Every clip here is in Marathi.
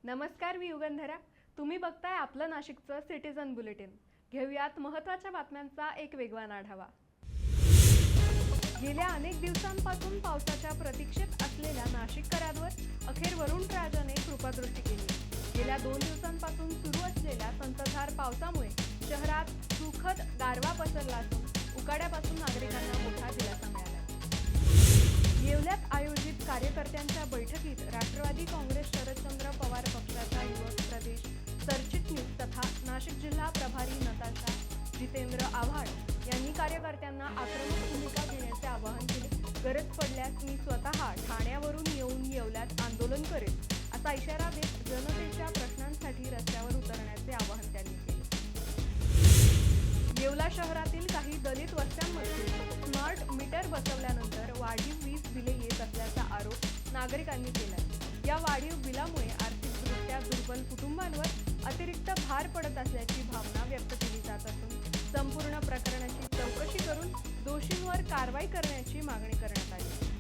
नमस्कार, मी युगंधरा. तुम्ही बघताय आपलं नाशिकचं सिटीजन बुलेटिन. घेऊयात महत्त्वाच्या बातम्यांचा एक वेगवान आढावा. गेल्या अनेक दिवसांपासून पावसाच्या प्रतीक्षेत असलेल्या नाशिककरांवर अखेर वरुणराजाने कृपादृष्टी केली. गेल्या 2 दिवसांपासून सुरू असलेल्या संततधार पावसामुळे शहरात सुखद गारवा पसरला असून उकाड्यापासून नागरिकांना मोठा दिलासा मिळाला. येवल्यात आयोजित कार्यकर्त्यांच्या बैठकीत राष्ट्रवादी काँग्रेस शरदचंद्र पवार पक्षाच्या युवक प्रदेश सरचिटणीस तथा नाशिक जिल्हा प्रभारी नताशा जितेंद्र आव्हाड यांनी कार्यकर्त्यांना आक्रमक भूमिका घेण्याचे आवाहन केले. गरज पडल्यास मी स्वतः ठाण्यावरून येऊन येवल्यात आंदोलन करेन असा इशारा देत जनतेच्या प्रश्नांसाठी रस्त्यावर उतरण्याचे आवाहन त्यांनी केले. येवला शहरातील काही दलित वस्त्यांमध्ये स्मार्ट मीटर बसवल्यानंतर वाढीव वीज बिले येत असल्याचा आरोप नागरिकांनी केला. या वाढीव बिलामुळे आर्थिकदृष्ट्या दुर्बल कुटुंबांवर अतिरिक्त भार पडत असल्याची भावना व्यक्त केली जात असून संपूर्ण प्रकरणाची चौकशी करून दोषींवर कारवाई करण्याची मागणी करण्यात आली.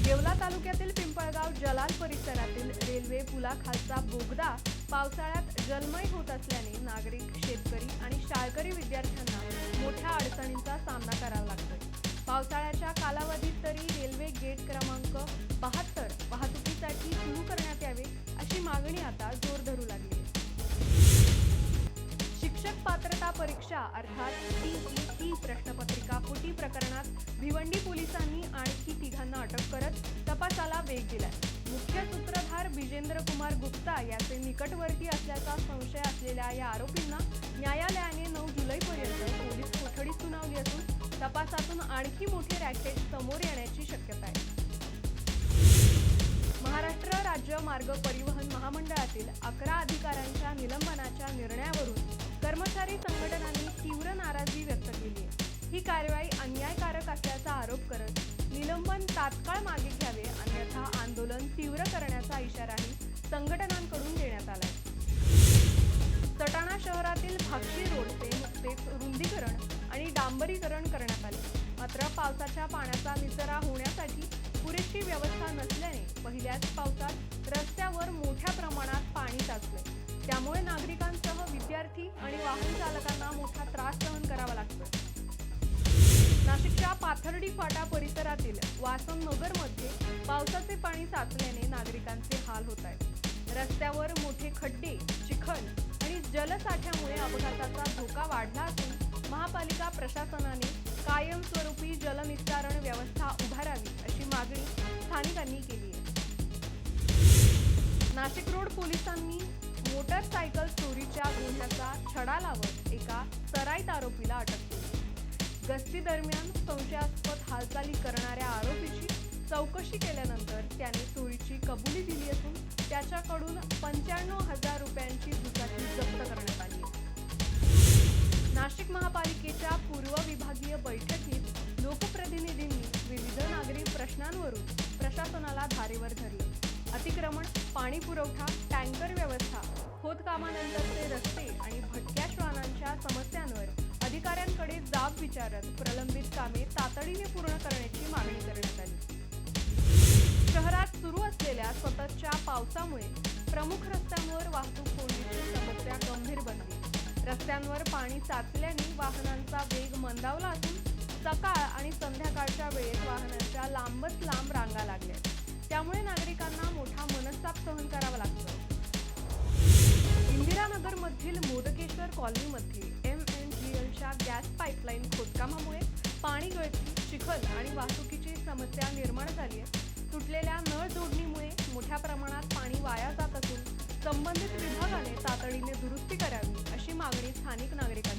येवला तालुक्यातील पिंपळगाव जलाल परिसरातील रेल्वे पुलाखालचा बोगदा पावसाळ्यात जलमय होत असल्याने नागरिक, शेतकरी आणि शाळकरी विद्यार्थ्यांना मोठ्या अडचणींचा सामना करावा लागतोय. पावसाळ्याच्या कालावधीत तरी रेल्वे गेट क्रमांक 72 वाहतुकीसाठी सुरू करण्यात यावे अशी मागणी आता जोर धरू लागली आहे. शिक्षक पात्रता परीक्षा अर्थात CET प्रश्नपत्रिका फुटी प्रकरणात भिवंडी पोलिसांनी आणखी 3 अटक करत तपासाला वेग दिलाय. मुख्य सूत्रधार बिजेंद्र कुमार गुप्ता याचे निकटवर्ती असल्याचा संशय असलेल्या या आरोपींना न्यायालयाने 9 जुलैपर्यंत पोलीस कोठडी सुनावली असून तपासातून आणखी मोठे रॅकेट समोर येण्याची शक्यता आहे. महाराष्ट्र राज्य मार्ग परिवहन महामंडळातील 11 अधिकाऱ्यांच्या निलंबनाच्या निर्णयावरून कर्मचारी संघटनांनी तीव्र नाराजी व्यक्त केली आहे. ही कारवाई अन्यायकारक असल्याचा आरोप करत निलंबन तात्काळ मागे घ्यावे अन्यथा आंदोलन तीव्र करण्याचा इशाराही संघटनांकडून देण्यात आलाय. सटाणा शहरातील भाक्षी रोडचे नुकतेच रुंदीकरण आणि डांबरीकरण करण्यात आले. मात्र पावसाच्या पाण्याचा निचरा होण्यासाठी पुरेशी व्यवस्था नसल्याने पहिल्याच पावसात रस्त्यावर मोठ्या प्रमाणात पाणी साचले. त्यामुळे नागरिकांसह विद्यार्थी आणि वाहन चालकांना मोठा त्रास सहन करावा लागतोय. नाशिकच्या पाथर्डी फाटा परिसरातील वासननगरमध्ये पावसाचे पाणी साचल्याने नागरिकांचे हाल होत आहेत. रस्त्यावर मोठे खड्डे, चिखल आणि जलसाठ्यामुळे अपघाताचा धोका वाढला असून महापालिका प्रशासनाने कायमस्वरूपी जलनिस्तारण व्यवस्था उभारावी अशी मागणी स्थानिकांनी केली आहे. नाशिक रोड पोलिसांनी मोटरसायकल चोरीच्या गुन्ह्याचा छडा लावत एका सराईत आरोपीला अटक केली. गस्ती दरम्यान संशयास्पद हालचाली करणाऱ्या आरोपीची चौकशी केल्यानंतर त्याने चोरीची कबुली दिली असून त्याच्याकडून 95,000 रुपयांची दुचाकी जप्त करण्यात आली. नाशिक महापालिकेच्या पूर्व विभागीय बैठकीत लोकप्रतिनिधींनी विविध नागरी प्रश्नांवरून प्रशासनाला धारेवर धरले. अतिक्रमण, पाणी पुरवठा, टँकर व्यवस्था, खोदकामानंतरचे रस्ते आणि भटक्या श्वानांच्या समस्यांवर अधिकाऱ्यांकडे जाब विचारत प्रलंबित कामे तातडीने पूर्ण करण्याची मागणी करण्यात आली. शहरात सुरू असलेल्या सततच्या पावसामुळे प्रमुख रस्त्यांवर वाहतूक कोंडीची समस्या गंभीर बनली. रस्त्यांवर पाणी साचल्याने वाहनांचा वेग मंदावला असून सकाळ आणि संध्याकाळच्या वेळेत वाहनांच्या लांबच लांब रांगा लागल्या. त्यामुळे नागरिकांना मोठा मनस्ताप सहन करावा लागतो. इंदिरानगर मधील मोदकेश्वर कॉलनीमध्ये MNGLच्या गॅस पाईपलाईन खोदकामामुळे पाणी गळती, चिखल आणि वाहतुकीची समस्या निर्माण झाली आहे. तुटलेल्या नळ जोडणीमुळे मोठ्या प्रमाणात पाणी वाया जात असून संबंधित विभागाने तातडीने दुरुस्ती करावी अशी मागणी स्थानिक नागरिकांनी